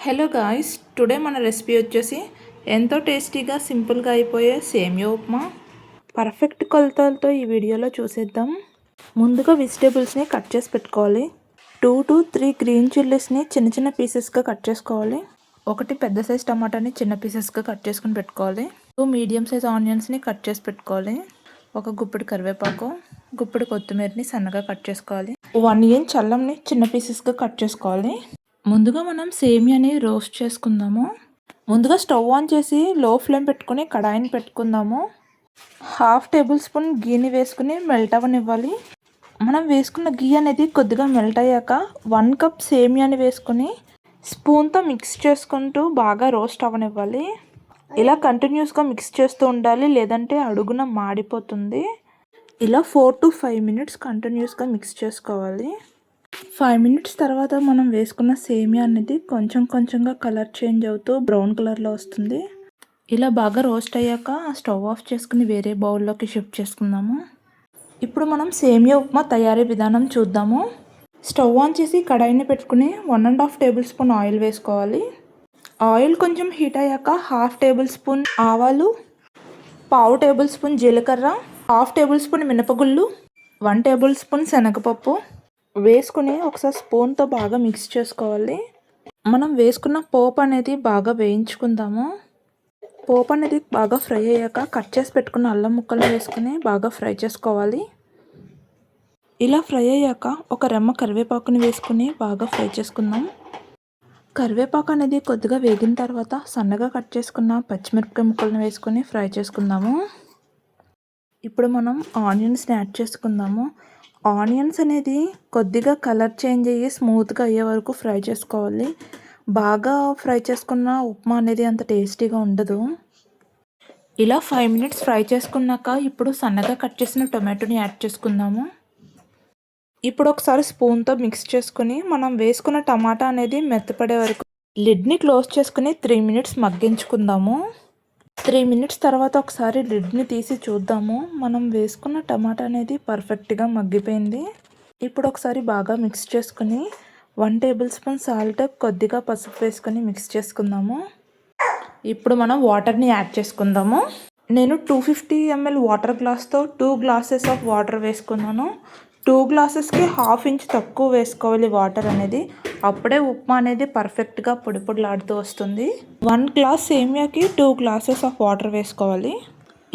Hello guys, today మన recipe వచ్చేసి ఎంతో టేస్టీగా సింపుల్గా అయిపోయే సేమియా ఉప్మా. పర్ఫెక్ట్ కొలతలతో ఈ వీడియోలో చూసేద్దాం. ముందుగా వెజిటేబుల్స్ని కట్ చేసి పెట్టుకోవాలి. 2 to 3 గ్రీన్ చిల్లీస్ని చిన్న చిన్న పీసెస్గా కట్ చేసుకోవాలి. ఒకటి పెద్ద సైజ్ టమాటాని చిన్న పీసెస్గా కట్ చేసుకుని పెట్టుకోవాలి. 2 మీడియం సైజ్ ఆనియన్స్ని కట్ చేసి పెట్టుకోవాలి. ఒక గుప్పెడు కరివేపాకు, గుప్పెడు కొత్తిమీరని సన్నగా కట్ చేసుకోవాలి. 1 ఇంచ్ అల్లంని చిన్న పీసెస్గా కట్ చేసుకోవాలి. ముందుగా మనం సేమియాని రోస్ట్ చేసుకుందాము. ముందుగా స్టవ్ ఆన్ చేసి లో ఫ్లేమ్ పెట్టుకుని కడాయిని పెట్టుకుందాము. 1/2 టేబుల్ స్పూన్ గీని వేసుకుని మెల్ట్ అవ్వనివ్వాలి. మనం వేసుకున్న గీ అనేది కొద్దిగా మెల్ట్ అయ్యాక 1 కప్ సేమియాని వేసుకుని స్పూన్తో మిక్స్ చేసుకుంటూ బాగా రోస్ట్ అవ్వనివ్వాలి. ఇలా కంటిన్యూస్గా మిక్స్ చేస్తూ ఉండాలి, లేదంటే అడుగున మాడిపోతుంది. ఇలా 4 to 5 మినిట్స్ కంటిన్యూస్గా మిక్స్ చేసుకోవాలి. 5 మినిట్స్ తర్వాత మనం వేసుకున్న సేమియా అనేది కొంచెం కొంచెంగా కలర్ చేంజ్ అవుతూ బ్రౌన్ కలర్లో వస్తుంది. ఇలా బాగా రోస్ట్ అయ్యాక స్టవ్ ఆఫ్ చేసుకుని వేరే బౌల్లోకి షిఫ్ట్ చేసుకుందాము. ఇప్పుడు మనం సేమియా ఉప్మా తయారీ విధానం చూద్దాము. స్టవ్ ఆన్ చేసి కడాయిని పెట్టుకుని 1.5 టేబుల్ స్పూన్ ఆయిల్ వేసుకోవాలి. ఆయిల్ కొంచెం హీట్ అయ్యాక 1/2 టేబుల్ స్పూన్ ఆవాలు, 1/2 టేబుల్ స్పూన్ జీలకర్ర, 1/2 టేబుల్ స్పూన్ మినపగుళ్ళు, 1 టేబుల్ స్పూన్ శనగపప్పు వేసుకుని ఒకసారి స్పూన్తో బాగా మిక్స్ చేసుకోవాలి. మనం వేసుకున్న పోపు అనేది బాగా వేయించుకుందాము. పోపు అనేది బాగా ఫ్రై అయ్యాక కట్ చేసి పెట్టుకున్న అల్లం ముక్కలు వేసుకుని బాగా ఫ్రై చేసుకోవాలి. ఇలా ఫ్రై అయ్యాక ఒక రెమ్మ కరివేపాకుని వేసుకుని బాగా ఫ్రై చేసుకుందాం. కరివేపాకు అనేది కొద్దిగా వేగిన తర్వాత సన్నగా కట్ చేసుకున్న పచ్చిమిరపకాయ ముక్కలను వేసుకుని ఫ్రై చేసుకుందాము. ఇప్పుడు మనం ఆనియన్స్ని యాడ్ చేసుకుందాము. ఆనియన్స్ అనేది కొద్దిగా కలర్ చేంజ్ అయ్యి స్మూత్గా అయ్యే వరకు ఫ్రై చేసుకోవాలి. బాగా ఫ్రై చేసుకున్న ఉప్మా అనేది అంత టేస్టీగా ఉండదు. ఇలా 5 మినిట్స్ ఫ్రై చేసుకున్నాక ఇప్పుడు సన్నగా కట్ చేసిన టొమాటోని యాడ్ చేసుకుందాము. ఇప్పుడు ఒకసారి స్పూన్తో మిక్స్ చేసుకుని మనం వేసుకున్న టమాటా అనేది మెత్తపడే వరకు లిడ్ని క్లోజ్ చేసుకుని 3 మినిట్స్ మగ్గించుకుందాము. 3 మినిట్స్ తర్వాత ఒకసారి లిడ్ని తీసి చూద్దాము. మనం వేసుకున్న టమాటా అనేది పర్ఫెక్ట్గా మగ్గిపోయింది. ఇప్పుడు ఒకసారి బాగా మిక్స్ చేసుకుని 1 టేబుల్ స్పూన్ సాల్ట్, కొద్దిగా పసుపు వేసుకొని మిక్స్ చేసుకుందాము. ఇప్పుడు మనం వాటర్ని యాడ్ చేసుకుందాము. నేను 250 ml వాటర్ గ్లాస్తో 2 గ్లాసెస్ ఆఫ్ వాటర్ వేసుకున్నాను. 2 గ్లాసెస్కి 1/2 ఇంచ్ తక్కువ వేసుకోవాలి వాటర్ అనేది. అప్పుడే ఉప్మా అనేది పర్ఫెక్ట్గా పొడి పొడిలాడుతూ వస్తుంది. 1 గ్లాస్ సేమియాకి 2 గ్లాసెస్ ఆఫ్ వాటర్ వేసుకోవాలి.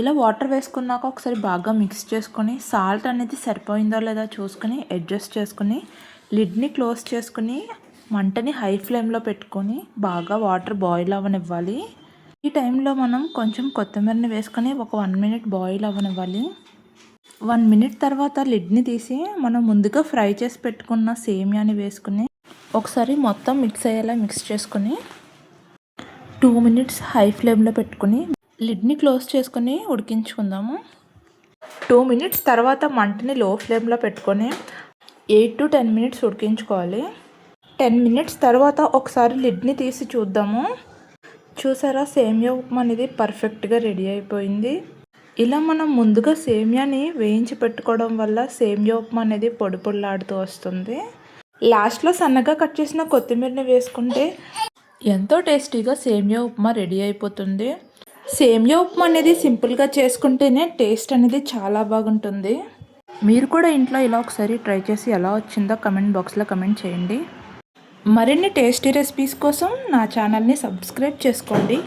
ఇలా వాటర్ వేసుకున్నాక ఒకసారి బాగా మిక్స్ చేసుకొని సాల్ట్ అనేది సరిపోయిందో లేదో చూసుకొని అడ్జస్ట్ చేసుకుని లిడ్ని క్లోజ్ చేసుకుని మంటని హై ఫ్లేమ్లో పెట్టుకొని బాగా వాటర్ బాయిల్ అవ్వనివ్వాలి. ఈ టైంలో మనం కొంచెం కొత్తిమీరని వేసుకొని ఒక 1 మినిట్ బాయిల్ అవ్వనివ్వాలి. 1 మినిట్ తర్వాత లిడ్ని తీసి మనం ముందుగా ఫ్రై చేసి పెట్టుకున్న సేమియాని వేసుకుని ఒకసారి మొత్తం మిక్స్ అయ్యేలా మిక్స్ చేసుకుని 2 మినిట్స్ హై ఫ్లేమ్లో పెట్టుకుని లిడ్ని క్లోజ్ చేసుకుని ఉడికించుకుందాము. 2 మినిట్స్ తర్వాత మంటని లో ఫ్లేమ్లో పెట్టుకొని 8 to 10 మినిట్స్ ఉడికించుకోవాలి. 10 మినిట్స్ తర్వాత ఒకసారి లిడ్ని తీసి చూద్దాము. చూసారా, సేమియా ఉప్మా అనేది పర్ఫెక్ట్గా రెడీ అయిపోయింది. ఇలా మనం ముందుగా సేమియాని వేయించి పెట్టుకోవడం వల్ల సేమియా ఉప్మా అనేది పొడి పొడిలాడుతూ వస్తుంది. లాస్ట్లో సన్నగా కట్ చేసిన కొత్తిమీరని వేసుకుంటే ఎంతో టేస్టీగా సేమియా ఉప్మా రెడీ అయిపోతుంది. సేమియా ఉప్మా అనేది సింపుల్గా చేసుకుంటేనే టేస్ట్ అనేది చాలా బాగుంటుంది. మీరు కూడా ఇంట్లో ఇలా ఒకసారి ట్రై చేసి ఎలా వచ్చిందో కమెంట్ బాక్స్లో కమెంట్ చేయండి. మరిన్ని టేస్టీ రెసిపీస్ కోసం నా ఛానల్ని సబ్స్క్రైబ్ చేసుకోండి.